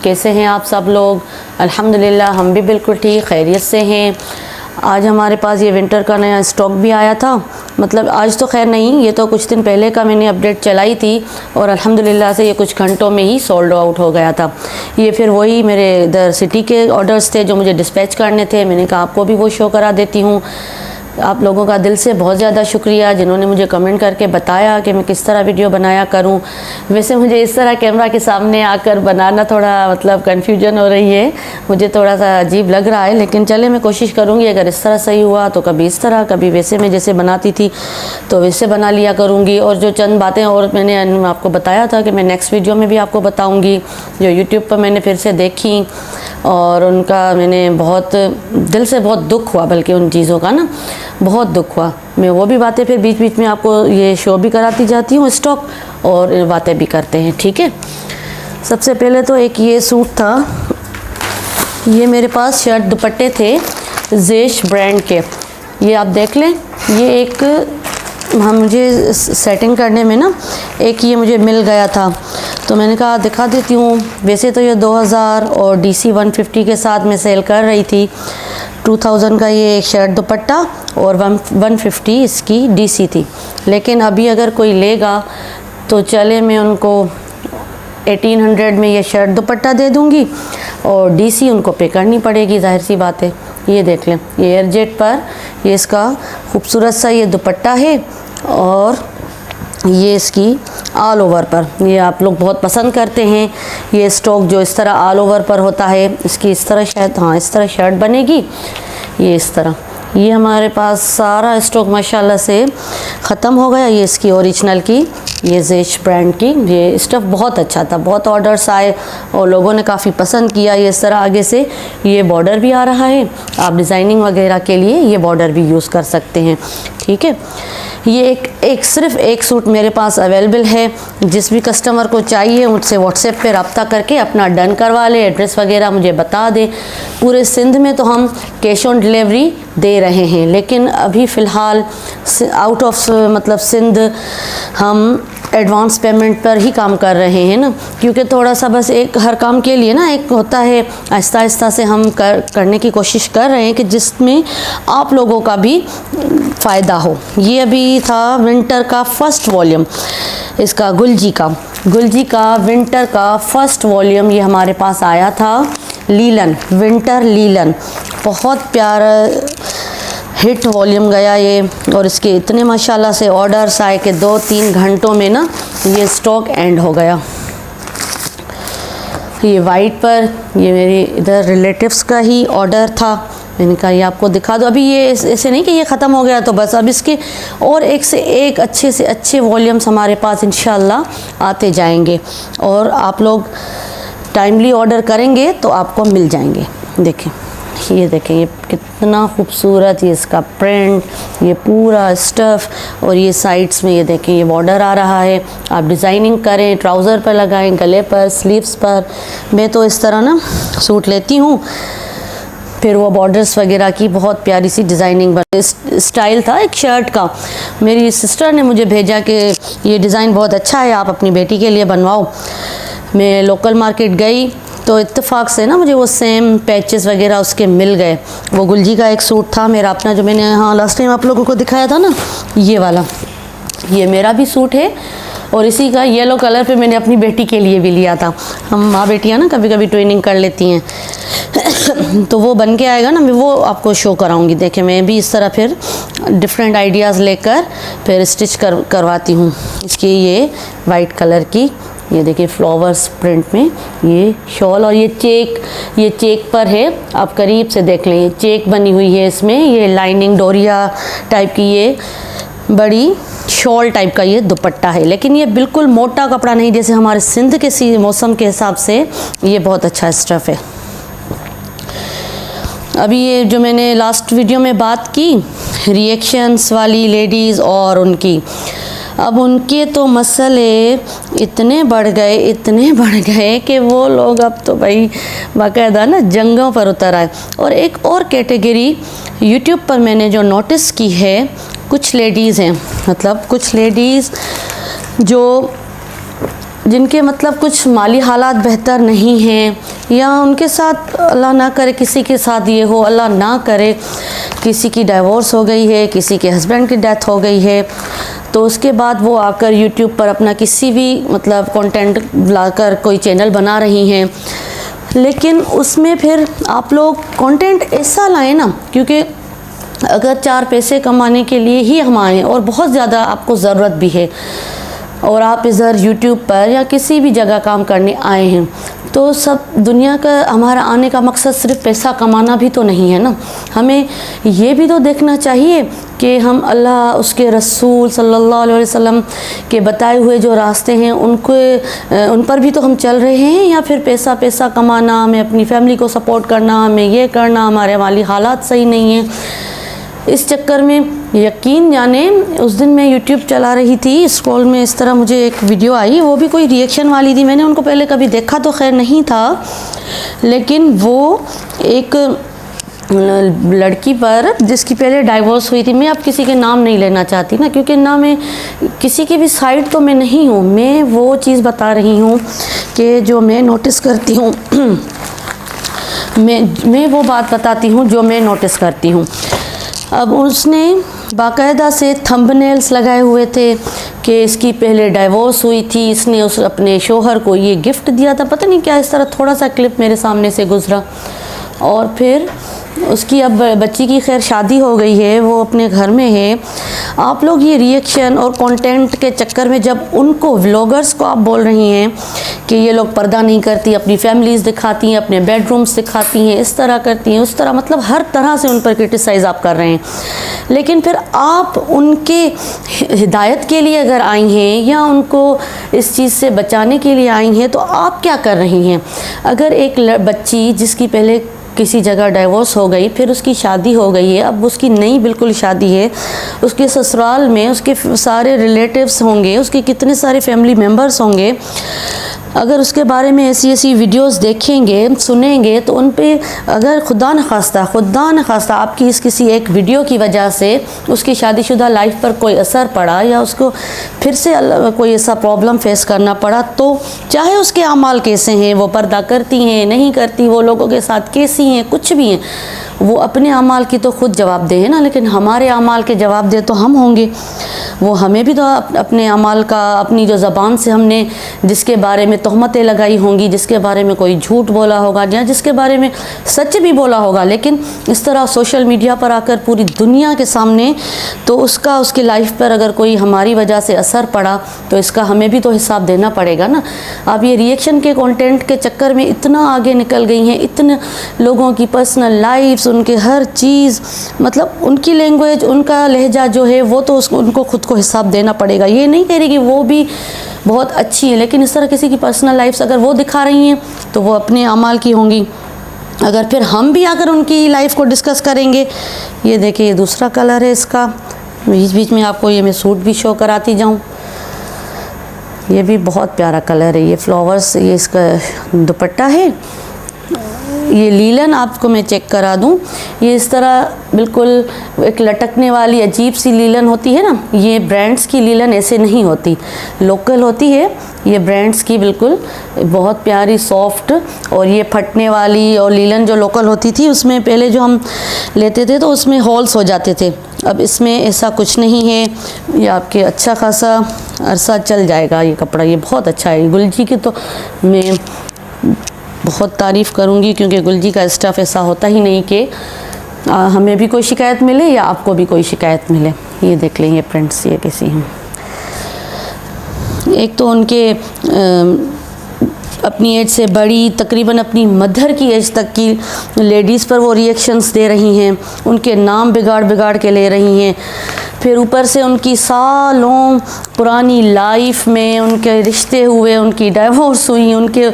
कैसे हैं आप सब लोग। अल्हम्दुलिल्लाह हम भी बिल्कुल ठीक खैरियत से हैं। आज हमारे पास ये विंटर का नया स्टॉक भी आया था। मतलब आज तो खैर नहीं, ये तो कुछ दिन पहले का मैंने अपडेट चलाई थी और अल्हम्दुलिल्लाह से ये कुछ घंटों में ही सोल्ड आउट हो गया था। ये फिर वही मेरे इधर सिटी के ऑर्डर्स थे जो मुझे डिस्पैच करने थे। मैंने कहा आपको भी वो शो करा देती हूँ। आप लोगों का दिल से बहुत ज़्यादा शुक्रिया जिन्होंने मुझे कमेंट करके बताया कि मैं किस तरह वीडियो बनाया करूं। वैसे मुझे इस तरह कैमरा के सामने आकर बनाना थोड़ा मतलब कन्फ्यूजन हो रही है, मुझे थोड़ा सा अजीब लग रहा है, लेकिन चले मैं कोशिश करूंगी। अगर इस तरह सही हुआ तो कभी इस तरह, कभी वैसे मैं जैसे बनाती थी तो वैसे बना लिया करूँगी। और जो चंद बातें और मैंने आपको बताया था कि मैं नेक्स्ट वीडियो में भी आपको बताऊँगी, जो यूट्यूब पर मैंने फिर से देखी और उनका मैंने बहुत दिल से बहुत दुख हुआ, बल्कि उन चीज़ों का ना बहुत दुख हुआ। मैं वो भी बातें फिर बीच बीच में आपको ये शो भी कराती जाती हूँ स्टॉक, और बातें भी करते हैं, ठीक है। सबसे पहले तो एक ये सूट था, ये मेरे पास शर्ट दुपट्टे थे ज़ेश ब्रांड के, ये आप देख लें। ये एक मुझे सेटिंग करने में ना एक ये मुझे मिल गया था तो मैंने कहा दिखा देती हूँ। वैसे तो ये 2000 और DC 150 के साथ मैं सेल कर रही थी। 2000 का ये एक शर्ट दुपट्टा और 150 इसकी DC थी, लेकिन अभी अगर कोई लेगा तो चले मैं उनको 1800 में ये शर्ट दुपट्टा दे दूँगी और DC उनको पे करनी पड़ेगी, जाहिर सी बात है। ये देख लें, ये एयरजेट पर ये इसका खूबसूरत सा ये दुपट्टा है और ये इसकी ऑल ओवर पर, ये आप लोग बहुत पसंद करते हैं ये स्टॉक जो इस तरह ऑल ओवर पर होता है। इसकी इस तरह शायद, हाँ इस तरह शर्ट बनेगी, ये इस तरह। ये हमारे पास सारा स्टॉक माशाल्लाह से ख़त्म हो गया। ये इसकी ओरिजिनल की, ये ज़ेश ब्रांड की, ये स्टफ़ बहुत अच्छा था, बहुत ऑर्डर्स आए और लोगों ने काफ़ी पसंद किया। ये इस तरह आगे से ये बॉर्डर भी आ रहा है, आप डिज़ाइनिंग वगैरह के लिए ये बॉर्डर भी यूज़ कर सकते हैं, ठीक है। ये सिर्फ एक सूट मेरे पास अवेलेबल है। जिस भी कस्टमर को चाहिए मुझसे व्हाट्सएप पे रब्ता करके अपना डन करवा ले, एड्रेस वगैरह मुझे बता दे। पूरे सिंध में तो हम कैश ऑन डिलीवरी दे रहे हैं, लेकिन अभी फ़िलहाल आउट ऑफ मतलब सिंध हम एडवांस पेमेंट पर ही काम कर रहे हैं ना, क्योंकि थोड़ा सा बस एक हर काम के लिए ना एक होता है, आहिस्ता आहिस्ता से हम करने की कोशिश कर रहे हैं कि जिसमें आप लोगों का भी फ़ायदा हो। ये अभी था विंटर का फर्स्ट वॉल्यूम, इसका गुलजी का विंटर का फर्स्ट वॉल्यूम ये हमारे पास आया था। लीलन, विंटर लीलन, बहुत प्यारा हिट वॉल्यूम गया ये, और इसके इतने माशाल्लाह से ऑर्डर्स आए कि 2-3 घंटों में ना ये स्टॉक एंड हो गया। ये वाइट पर, ये मेरे इधर रिलेटिव्स का ही ऑर्डर था, मैंने कहा ये आपको दिखा दो। अभी ये ऐसे नहीं कि ये ख़त्म हो गया तो बस, अब इसके और एक से एक अच्छे से अच्छे वॉल्यूम्स हमारे पास इंशाल्लाह आते जाएंगे और आप लोग टाइमली ऑर्डर करेंगे तो आपको मिल जाएंगे। देखें, ये देखें, ये कितना खूबसूरत, ये इसका प्रिंट, ये पूरा स्टफ़, और ये साइड्स में ये देखें ये बॉर्डर आ रहा है। आप डिज़ाइनिंग करें, ट्राउज़र पर लगाएं, गले पर, स्लीव्स पर। मैं तो इस तरह ना सूट लेती हूँ, फिर वो बॉर्डर्स वगैरह की बहुत प्यारी सी डिज़ाइनिंग स्टाइल था एक शर्ट का। मेरी सिस्टर ने मुझे भेजा कि ये डिज़ाइन बहुत अच्छा है, आप अपनी बेटी के लिए बनवाओ। मैं लोकल मार्केट गई तो इत्तेफाक से ना मुझे वो सेम पैचेस वगैरह उसके मिल गए। वो गुलजी का एक सूट था मेरा अपना, जो मैंने हाँ लास्ट टाइम आप लोगों को दिखाया था ना, ये वाला, ये मेरा भी सूट है और इसी का येलो कलर पे मैंने अपनी बेटी के लिए भी लिया था। हम माँ बेटियाँ ना कभी कभी ट्विनिंग कर लेती हैं तो वो बन के आएगा ना, मैं वो आपको शो कराऊंगी। देखें, मैं भी इस तरह फिर डिफरेंट आइडियाज़ लेकर फिर स्टिच करवाती हूँ। इसकी ये वाइट कलर की, ये देखिए फ्लावर्स प्रिंट में ये शॉल, और ये चेक पर है, आप करीब से देख लें, ये चेक बनी हुई है इसमें। ये लाइनिंग डोरिया टाइप की ये बड़ी शॉल टाइप का ये दुपट्टा है, लेकिन ये बिल्कुल मोटा कपड़ा नहीं, जैसे हमारे सिंध के मौसम के हिसाब से ये बहुत अच्छा स्टफ़ है। अभी ये जो मैंने लास्ट वीडियो में बात की रिएक्शंस वाली लेडीज़ और उनकी, अब उनके तो मसले इतने बढ़ गए कि वो लोग अब तो भाई बाकायदा ना जंगों पर उतर आए। और एक और कैटेगरी यूट्यूब पर मैंने जो नोटिस की है, कुछ लेडीज़ हैं, मतलब कुछ लेडीज़ जो जिनके मतलब कुछ माली हालात बेहतर नहीं हैं, या उनके साथ अल्लाह ना करे किसी के साथ ये हो, अल्लाह ना करे किसी की डाइवोर्स हो गई है, किसी के हस्बैंड की डेथ हो गई है, तो उसके बाद वो आकर यूट्यूब पर अपना किसी भी मतलब कंटेंट लाकर कोई चैनल बना रही हैं। लेकिन उसमें फिर आप लोग कंटेंट ऐसा लाएं ना, क्योंकि अगर 4 पैसे कमाने के लिए ही हम आए और बहुत ज़्यादा आपको ज़रूरत भी है और आप इधर यूट्यूब पर या किसी भी जगह काम करने आए हैं, तो सब दुनिया का हमारा आने का मकसद सिर्फ पैसा कमाना भी तो नहीं है ना। हमें ये भी तो देखना चाहिए कि हम अल्लाह उसके रसूल सल्लल्लाहु अलैहि वसल्लम के बताए हुए जो रास्ते हैं उन पर भी तो हम चल रहे हैं, या फिर पैसा कमाना, हमें अपनी फैमिली को सपोर्ट करना, हमें ये करना, हमारे माली हालात सही नहीं हैं, इस चक्कर में यकीन जाने उस दिन मैं यूट्यूब चला रही थी, स्क्रॉल में इस तरह मुझे एक वीडियो आई, वो भी कोई रिएक्शन वाली थी। मैंने उनको पहले कभी देखा तो खैर नहीं था, लेकिन वो एक लड़की पर जिसकी पहले डाइवोर्स हुई थी, मैं अब किसी के नाम नहीं लेना चाहती ना, क्योंकि ना मैं किसी की भी साइड तो मैं नहीं हूँ, मैं वो चीज़ बता रही हूँ कि जो मैं नोटिस करती हूँ मैं वो बात बताती हूँ जो मैं नोटिस करती हूँ। अब उसने बाकायदा से थंबनेल्स लगाए हुए थे कि इसकी पहले डाइवोर्स हुई थी, इसने उस अपने शोहर को ये गिफ्ट दिया था, पता नहीं क्या, इस तरह थोड़ा सा क्लिप मेरे सामने से गुजरा। और फिर उसकी अब बच्ची की खैर शादी हो गई है, वो अपने घर में है। आप लोग ये रिएक्शन और कंटेंट के चक्कर में जब उनको व्लॉगर्स को आप बोल रही हैं कि ये लोग पर्दा नहीं करती, अपनी फैमिलीज़ दिखाती हैं, अपने बेडरूम्स दिखाती हैं, इस तरह करती हैं, उस तरह, मतलब हर तरह से उन पर क्रिटिसाइज़ आप कर रहे हैं। लेकिन फिर आप उनके हिदायत के लिए अगर आई हैं या उनको इस चीज़ से बचाने के लिए आई हैं, तो आप क्या कर रही हैं? अगर एक बच्ची जिसकी पहले किसी जगह डाइवोर्स हो गई, फिर उसकी शादी हो गई है, अब उसकी नई बिल्कुल शादी है, उसके ससुराल में उसके सारे रिलेटिव्स होंगे, उसके कितने सारे फैमिली मेम्बर्स होंगे, अगर उसके बारे में ऐसी वीडियोस देखेंगे, सुनेंगे, तो उन पे अगर खुदा न खास्ता आपकी इस किसी एक वीडियो की वजह से उसकी शादीशुदा लाइफ पर कोई असर पड़ा या उसको फिर से कोई ऐसा प्रॉब्लम फेस करना पड़ा, तो चाहे उसके अमाल कैसे हैं, वो पर्दा करती हैं नहीं करती, वो लोगों के साथ कैसी हैं, कुछ भी हैं, वो अपने अमाल की तो खुद जवाब दे है ना, लेकिन हमारे अमाल के जवाब दे तो हम होंगे। वो हमें भी तो अपने अमाल का, अपनी जो ज़बान से हमने जिसके बारे में तहमतें लगाई होंगी, जिसके बारे में कोई झूठ बोला होगा या जिसके बारे में सच भी बोला होगा, लेकिन इस तरह सोशल मीडिया पर आकर पूरी दुनिया के सामने, तो उसकी लाइफ पर अगर कोई हमारी वजह से असर पड़ा तो इसका हमें भी तो हिसाब देना पड़ेगा ना। अब ये रिएक्शन के कंटेंट के चक्कर में इतना आगे निकल गई हैं, इतने लोगों की पर्सनल लाइफ्स, उनके हर चीज़, मतलब उनकी लैंग्वेज, उनका लहजा जो है वो तो उनको खुद को हिसाब देना पड़ेगा। ये नहीं कह रही कि वो भी बहुत अच्छी है, लेकिन इस तरह किसी की पर्सनल लाइफ्स अगर वो दिखा रही हैं तो वो अपने अमाल की होंगी। अगर फिर हम भी आकर उनकी लाइफ को डिस्कस करेंगे, ये देखिए ये दूसरा कलर है इसका, बीच बीच में आपको ये मैं सूट भी शो कराती जाऊँ, ये भी बहुत प्यारा कलर है, ये फ्लावर्स, ये इसका दुपट्टा है, ये लीलन आपको मैं चेक करा दूं, ये इस तरह बिल्कुल एक लटकने वाली अजीब सी लीलन होती है ना, ये ब्रांड्स की लीलन ऐसे नहीं होती, लोकल होती है ये ब्रांड्स की, बिल्कुल बहुत प्यारी सॉफ्ट, और ये फटने वाली और लीलन जो लोकल होती थी उसमें पहले जो हम लेते थे तो उसमें होल्स हो जाते थे, अब इसमें ऐसा कुछ नहीं है, ये आपके अच्छा खासा अरसा चल जाएगा ये कपड़ा, ये बहुत अच्छा है। गुलजी की तो मैं बहुत तारीफ़ करूँगी, क्योंकि गुलजी का स्टफ़ ऐसा होता ही नहीं कि हमें भी कोई शिकायत मिले या आपको भी कोई शिकायत मिले। ये देख लें, ये प्रिंट्स ये कैसी हैं, एक तो उनके अपनी एज से बड़ी, तकरीबन अपनी मदर की एज तक की लेडीज़ पर वो रिएक्शंस दे रही हैं, उनके नाम बिगाड़ के ले रही हैं, फिर ऊपर से उनकी सालों पुरानी लाइफ में उनके रिश्ते हुए, उनकी डाइवोर्स हुई, उनके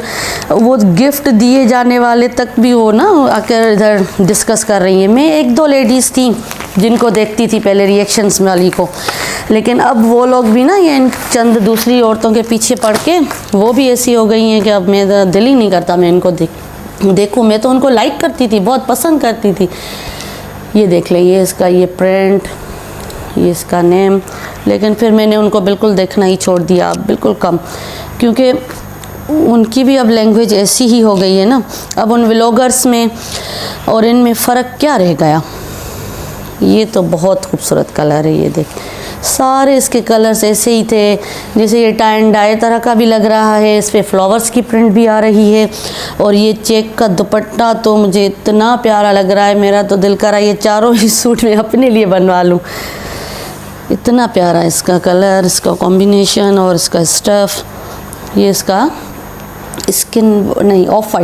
वो गिफ्ट दिए जाने वाले तक भी वो ना आकर इधर डिस्कस कर रही हैं। मैं 1-2 लेडीज़ थी जिनको देखती थी पहले रिएक्शंस वाली को, लेकिन अब वो लोग भी ना ये चंद दूसरी औरतों के पीछे पड़ के वो भी ऐसी हो गई हैं कि अब मेरा दिल ही नहीं करता मैं इनको देखूँ। मैं तो उनको लाइक करती थी, बहुत पसंद करती थी। ये देख ले, ये इसका ये प्रिंट, ये इसका नेम। लेकिन फिर मैंने उनको बिल्कुल देखना ही छोड़ दिया, बिल्कुल कम, क्योंकि उनकी भी अब लैंग्वेज ऐसी ही हो गई है ना। अब उन व्लॉगर्स में और इनमें फ़र्क क्या रह गया। ये तो बहुत खूबसूरत कलर है, ये देख, सारे इसके कलर्स ऐसे ही थे, जैसे ये टाई एंड डाई तरह का भी लग रहा है, इस पर फ्लावर्स की प्रिंट भी आ रही है। और ये चेक का दुपट्टा तो मुझे इतना प्यारा लग रहा है, मेरा तो दिल करा ये चारों ही सूट में अपने लिए बनवा लूँ। इतना प्यारा इसका कलर, इसका कॉम्बिनेशन और इसका स्टफ़। ये इसका स्किन नहीं, ऑफ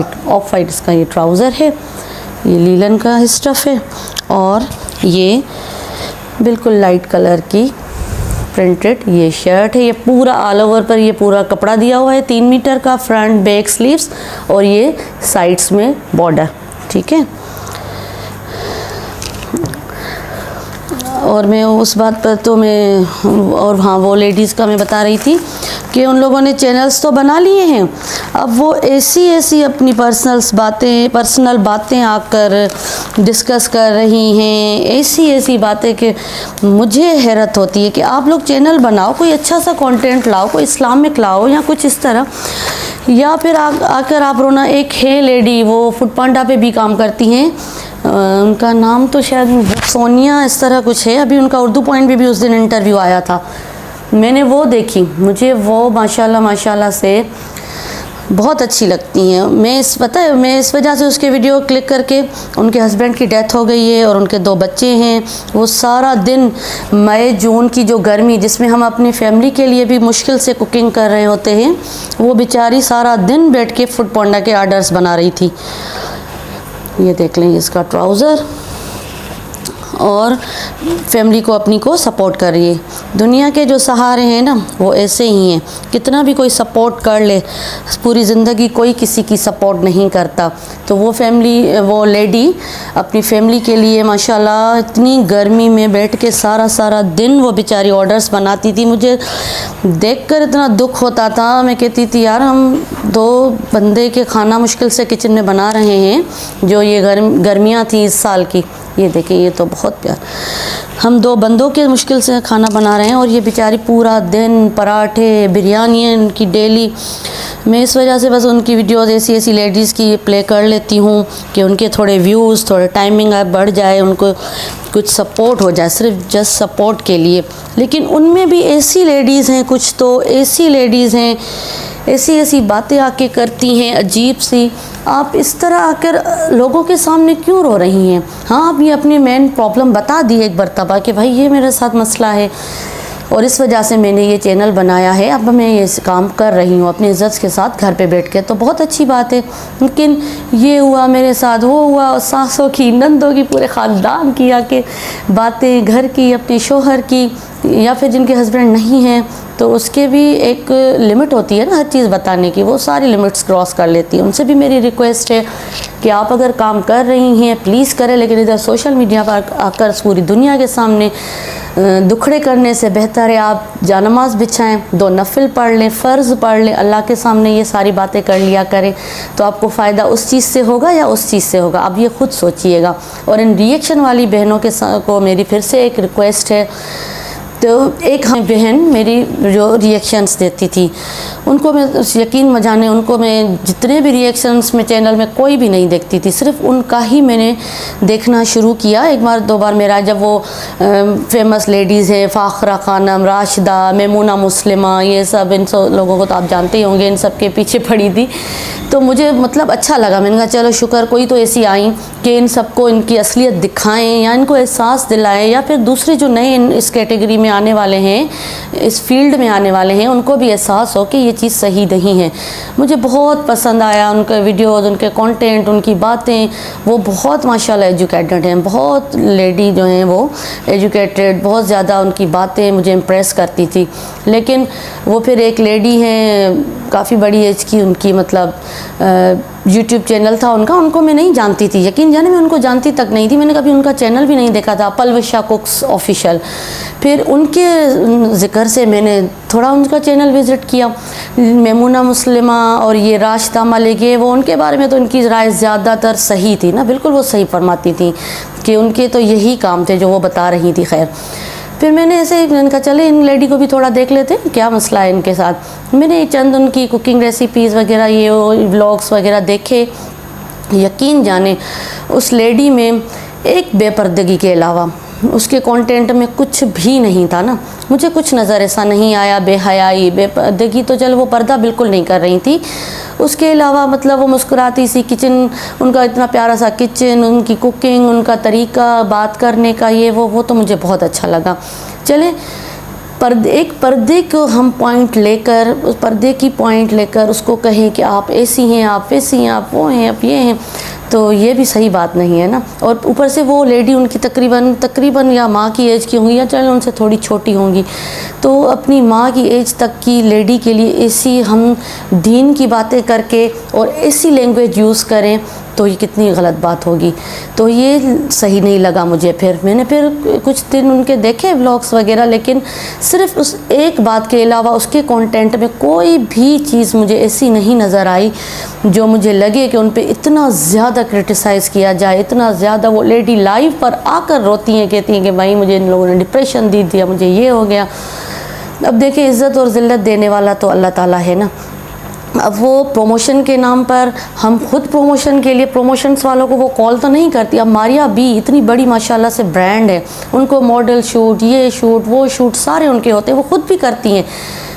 वाइट इसका ये ट्राउज़र है, ये लीलन का स्टफ़ है। और ये बिल्कुल लाइट कलर की प्रिंटेड ये शर्ट है। ये पूरा ऑल ओवर पर ये पूरा कपड़ा दिया हुआ है, 3 मीटर का, फ्रंट बैक स्लीव्स और ये साइड्स में बॉर्डर, ठीक है। और मैं उस बात पर तो मैं, और हाँ, वो लेडीज़ का मैं बता रही थी कि उन लोगों ने चैनल्स तो बना लिए हैं, अब वो ऐसी अपनी पर्सनल बातें आकर डिस्कस कर रही हैं, ऐसी बातें कि मुझे हैरत होती है कि आप लोग चैनल बनाओ, कोई अच्छा सा कंटेंट लाओ, कोई इस्लामिक लाओ या कुछ इस तरह, या फिर आकर आप रोना। एक है लेडी, वो फूड पांडा पे भी काम करती हैं, उनका नाम तो शायद सोनिया इस तरह कुछ है। अभी उनका उर्दू पॉइंट भी उस दिन इंटरव्यू आया था, मैंने वो देखी, मुझे वो माशाल्लाह से बहुत अच्छी लगती हैं। मैं इस वजह से उसके वीडियो क्लिक करके, उनके हस्बैंड की डेथ हो गई है और उनके 2 बच्चे हैं, वो सारा दिन मई जून की जो गर्मी जिसमें हम अपनी फैमिली के लिए भी मुश्किल से कुकिंग कर रहे होते हैं, वो बेचारी सारा दिन बैठ के फूड पांडा के ऑर्डर्स बना रही थी। ये देख लें, इसका ट्राउज़र, और फैमिली को अपनी को सपोर्ट कर रही है। दुनिया के जो सहारे हैं ना, वो ऐसे ही हैं, कितना भी कोई सपोर्ट कर ले, पूरी ज़िंदगी कोई किसी की सपोर्ट नहीं करता। तो वो लेडी अपनी फैमिली के लिए माशाल्लाह इतनी गर्मी में बैठ के सारा दिन वो बेचारी ऑर्डर्स बनाती थी। मुझे देखकर इतना दुख होता था, मैं कहती थी यार, हम 2 बंदे के खाना मुश्किल से किचन में बना रहे हैं, जो ये गर्मियाँ थी इस साल की। ये देखिए, ये तो बहुत प्यार, हम 2 बंदों के मुश्किल से खाना बना रहे हैं और ये बेचारी पूरा दिन पराठे बिरयानी उनकी डेली। मैं इस वजह से बस उनकी वीडियोस ऐसी लेडीज़ की प्ले कर लेती हूँ कि उनके थोड़े व्यूज़, थोड़े टाइमिंग बढ़ जाए, उनको कुछ सपोर्ट हो जाए, सिर्फ जस्ट सपोर्ट के लिए। लेकिन उनमें भी ऐसी लेडीज़ हैं, कुछ तो ऐसी लेडीज़ हैं, ऐसी बातें आके करती हैं अजीब सी। आप इस तरह आकर लोगों के सामने क्यों रो रही हैं? हाँ, आप ये अपनी मेन प्रॉब्लम बता दी एक मरतबा कि भाई ये मेरे साथ मसला है और इस वजह से मैंने ये चैनल बनाया है, अब मैं ये काम कर रही हूँ अपनी इज़्ज़त के साथ घर पे बैठ के, तो बहुत अच्छी बात है। लेकिन ये हुआ मेरे साथ, वो हुआ, सासों की, नंदों की, पूरे ख़ानदान की आके बातें, घर की, अपने शोहर की, या फिर जिनके हस्बैंड नहीं हैं, तो उसके भी एक लिमिट होती है ना हर चीज़ बताने की, वो सारी लिमिट्स क्रॉस कर लेती है। उनसे भी मेरी रिक्वेस्ट है कि आप अगर काम कर रही हैं प्लीज़ करें, लेकिन इधर सोशल मीडिया पर आकर पूरी दुनिया के सामने दुखड़े करने से बेहतर है आप जानमाज़ बिछाएं, 2 नफिल पढ़ लें, फ़र्ज़ पढ़ लें, अल्लाह के सामने ये सारी बातें कर लिया करें, तो आपको फ़ायदा उस चीज़ से होगा या उस चीज़ से होगा, अब ये ख़ुद सोचिएगा। और इन रिएक्शन वाली बहनों को मेरी फिर से एक रिक्वेस्ट है, तो एक बहन मेरी जो रिएक्शंस देती थी, उनको मैं यकीन मजाने, उनको मैं जितने भी रिएक्शंस में चैनल में कोई भी नहीं देखती थी, सिर्फ उनका ही मैंने देखना शुरू किया। 1-2 बार मेरा जब वो फेमस लेडीज़ हैं, फ़ाखरा खानम, राशिदा, मेमूना मुस्लिमा, ये सब, इन सब लोगों को तो आप जानते ही होंगे, इन सब के पीछे पड़ी थी, तो मुझे मतलब अच्छा लगा। मैंने कहा चलो शुक्र कोई तो ऐसी आई कि इन सबको इनकी असलियत दिखाएं या इनको एहसास दिलाएं, या फिर दूसरे जो नए इस कैटेगरी में आने वाले हैं, इस फील्ड में आने वाले हैं, उनको भी एहसास हो कि ये चीज़ सही नहीं है। मुझे बहुत पसंद आया उनके वीडियोज़, उनके कंटेंट, उनकी बातें, वो बहुत माशाल्लाह एजुकेटेड हैं, बहुत लेडी जो हैं वो एजुकेटेड, बहुत ज़्यादा उनकी बातें मुझे इम्प्रेस करती थी। लेकिन वो फिर एक लेडी हैं काफ़ी बड़ी एज की, उनकी मतलब यूट्यूब चैनल था उनका, उनको मैं नहीं जानती थी, यकीन जाने मैं उनको जानती तक नहीं थी, मैंने कभी उनका चैनल भी नहीं देखा था, पलविशा कुक्स ऑफिशियल। फिर उनके ज़िक्र से मैंने थोड़ा उनका चैनल विज़िट किया। मेमूना मुस्लिमा और ये राशिदा मलिक, वो उनके बारे में तो उनकी राय ज़्यादातर सही थी ना, बिल्कुल वो सही फरमाती थी कि उनके तो यही काम थे जो वो बता रही थी। खैर, फिर मैंने मैंने कहा चले इन लेडी को भी थोड़ा देख लेते हैं क्या मसला है इनके साथ। मैंने चंद उनकी कुकिंग रेसिपीज़ वगैरह ये व्लॉग्स वगैरह देखे। यकीन जाने उस लेडी में एक बेपर्दगी के अलावा उसके कंटेंट में कुछ भी नहीं था ना। मुझे कुछ नज़र ऐसा नहीं आया, बेहयाई बेपर्दगी तो चल वो पर्दा बिल्कुल नहीं कर रही थी। उसके अलावा मतलब वो मुस्कुराती सी, किचन उनका इतना प्यारा सा किचन, उनकी कुकिंग, उनका तरीका बात करने का ये वो तो मुझे बहुत अच्छा लगा। चले एक पर्दे को हम पॉइंट लेकर, उस पर्दे की पॉइंट लेकर उसको कहें कि आप ऐसी हैं, आप वैसी हैं, आप वो हैं, आप ये हैं, तो ये भी सही बात नहीं है ना। और ऊपर से वो लेडी उनकी तकरीबन या माँ की एज की होंगी या चलो उनसे थोड़ी छोटी होंगी, तो अपनी माँ की एज तक की लेडी के लिए ऐसी हम दीन की बातें करके और ऐसी लैंग्वेज यूज़ करें तो ये कितनी गलत बात होगी। तो ये सही नहीं लगा मुझे। फिर मैंने कुछ दिन उनके देखे व्लॉग्स वगैरह, लेकिन सिर्फ उस एक बात के अलावा उसके कंटेंट में कोई भी चीज़ मुझे ऐसी नहीं नज़र आई जो मुझे लगे कि उन पे इतना ज़्यादा क्रिटिसाइज़ किया जाए, इतना ज़्यादा। वो लेडी लाइव पर आकर रोती हैं, कहती हैं कि भाई मुझे इन लोगों ने डिप्रेशन दी दिया, मुझे ये हो गया। अब देखिए इज़्ज़त और ज़िल्लत देने वाला तो अल्लाह ताला है ना। अब वो प्रमोशन के नाम पर, हम खुद प्रमोशन के लिए प्रमोशंस वालों को वो कॉल तो नहीं करती। अब मारिया भी इतनी बड़ी माशाल्लाह से ब्रांड है, उनको मॉडल शूट, ये शूट, वो शूट सारे उनके होते हैं, वो खुद भी करती हैं।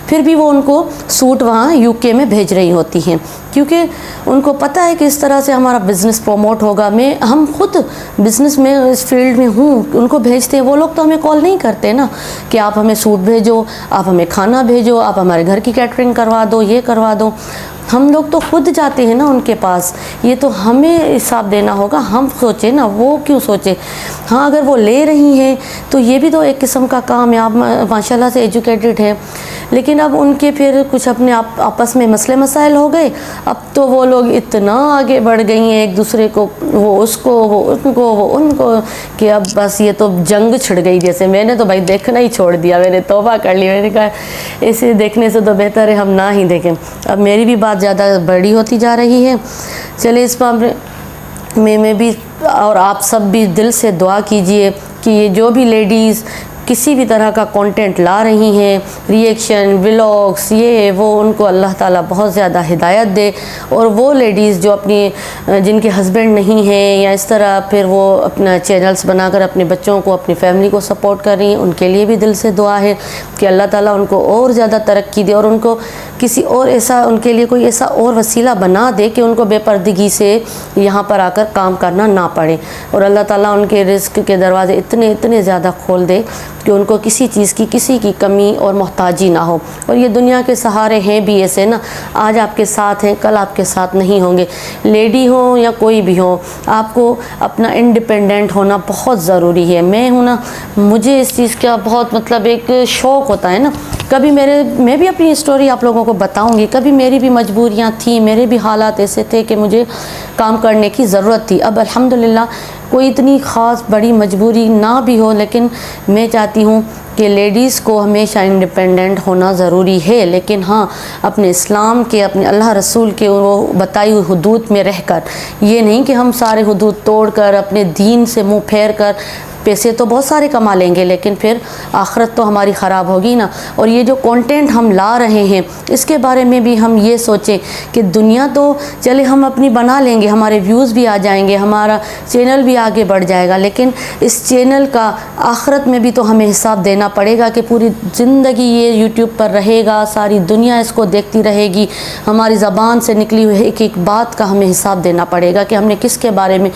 फिर भी वो उनको सूट वहाँ यूके में भेज रही होती हैं, क्योंकि उनको पता है कि इस तरह से हमारा बिज़नेस प्रमोट होगा। हम खुद बिज़नेस में इस फील्ड में हूँ, उनको भेजते हैं। वो लोग तो हमें कॉल नहीं करते ना कि आप हमें सूट भेजो, आप हमें खाना भेजो, आप हमारे घर की कैटरिंग करवा दो, ये करवा दो। हम लोग तो खुद जाते हैं ना उनके पास। ये तो हमें हिसाब देना होगा, हम सोचें ना, वो क्यों सोचे। हाँ, अगर वो ले रही हैं तो ये भी तो एक किस्म का काम है। आप माशाल्लाह से एजुकेटेड है, लेकिन अब उनके फिर कुछ अपने आपस में मसले मसाइल हो गए। अब तो वो लोग इतना आगे बढ़ गई हैं एक दूसरे को, वो उसको, वो उनको, वो उनको, कि अब बस ये तो जंग छिड़ गई जैसे। मैंने तो भाई देखना ही छोड़ दिया, मैंने तौबा कर ली। मैंने कहा इसे देखने से तो बेहतर है हम ना ही देखें। अब मेरी भी बात ज़्यादा बड़ी होती जा रही है। चलिए इस मामले में भी और आप सब भी दिल से दुआ कीजिए कि ये जो भी लेडीज़ किसी भी तरह का कंटेंट ला रही हैं, रिएक्शन व्लॉग्स, ये वो, उनको अल्लाह ताला बहुत ज़्यादा हिदायत दे। और वो लेडीज़ जो अपनी जिनके हस्बैंड नहीं हैं या इस तरह, फिर वो अपना चैनल्स बनाकर अपने बच्चों को, अपनी फैमिली को सपोर्ट कर रही हैं, उनके लिए भी दिल से दुआ है कि अल्लाह ताला उनको और ज़्यादा तरक्की दे और उनको किसी और ऐसा, उनके लिए कोई ऐसा और वसीला बना दे कि उनको बेपर्दगी से यहाँ पर आकर काम करना ना पड़े। और अल्लाह ताला उनके रिस्क के दरवाज़े इतने ज़्यादा खोल दे कि उनको किसी चीज़ की, किसी की कमी और मोहताजी ना हो। और ये दुनिया के सहारे हैं भी ऐसे ना, आज आपके साथ हैं, कल आपके साथ नहीं होंगे। लेडी हो या कोई भी हो, आपको अपना इंडिपेंडेंट होना बहुत ज़रूरी है। मैं हूँ ना, मुझे इस चीज़ का बहुत मतलब एक शौक़ होता है ना। कभी मैं भी अपनी स्टोरी आप लोगों को बताऊंगी। कभी मेरी भी मजबूरियां थी, मेरे भी हालात ऐसे थे कि मुझे काम करने की ज़रूरत थी। अब अल्हम्दुलिल्लाह कोई इतनी ख़ास बड़ी मजबूरी ना भी हो, लेकिन मैं चाहती हूँ कि लेडीज़ को हमेशा इंडिपेंडेंट होना ज़रूरी है, लेकिन हाँ अपने इस्लाम के, अपने अल्लाह रसूल के वो बताई हुई हुदूद में रहकर। ये नहीं कि हम सारे हुदूद तोड़कर अपने दीन से मुँह फेर कर पैसे तो बहुत सारे कमा लेंगे, लेकिन फिर आखिरत तो हमारी ख़राब होगी ना। और ये जो कंटेंट हम ला रहे हैं, इसके बारे में भी हम ये सोचें कि दुनिया तो चले हम अपनी बना लेंगे, हमारे व्यूज़ भी आ जाएंगे, हमारा चैनल भी आगे बढ़ जाएगा, लेकिन इस चैनल का आखिरत में भी तो हमें हिसाब देना पड़ेगा कि पूरी ज़िंदगी ये यूट्यूब पर रहेगा, सारी दुनिया इसको देखती रहेगी। हमारी ज़बान से निकली हुई एक एक बात का हमें हिसाब देना पड़ेगा कि हमने किसके बारे में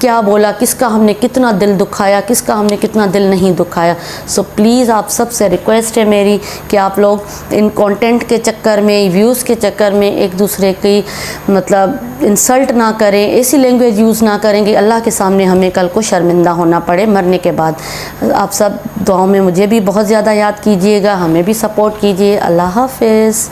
क्या बोला, किसका हमने कितना दिल दुखाया, किसका हमने कितना दिल नहीं दुखाया। सो प्लीज़ आप सबसे रिक्वेस्ट है मेरी कि आप लोग इन कंटेंट के चक्कर में, व्यूज़ के चक्कर में एक दूसरे की मतलब इंसल्ट ना करें, ऐसी लैंग्वेज यूज़ ना करें कि अल्लाह के सामने हमें कल को शर्मिंदा होना पड़े मरने के बाद। आप सब दुआओं में मुझे भी बहुत ज़्यादा याद कीजिएगा, हमें भी सपोर्ट कीजिए। अल्लाह हाफ़िज़।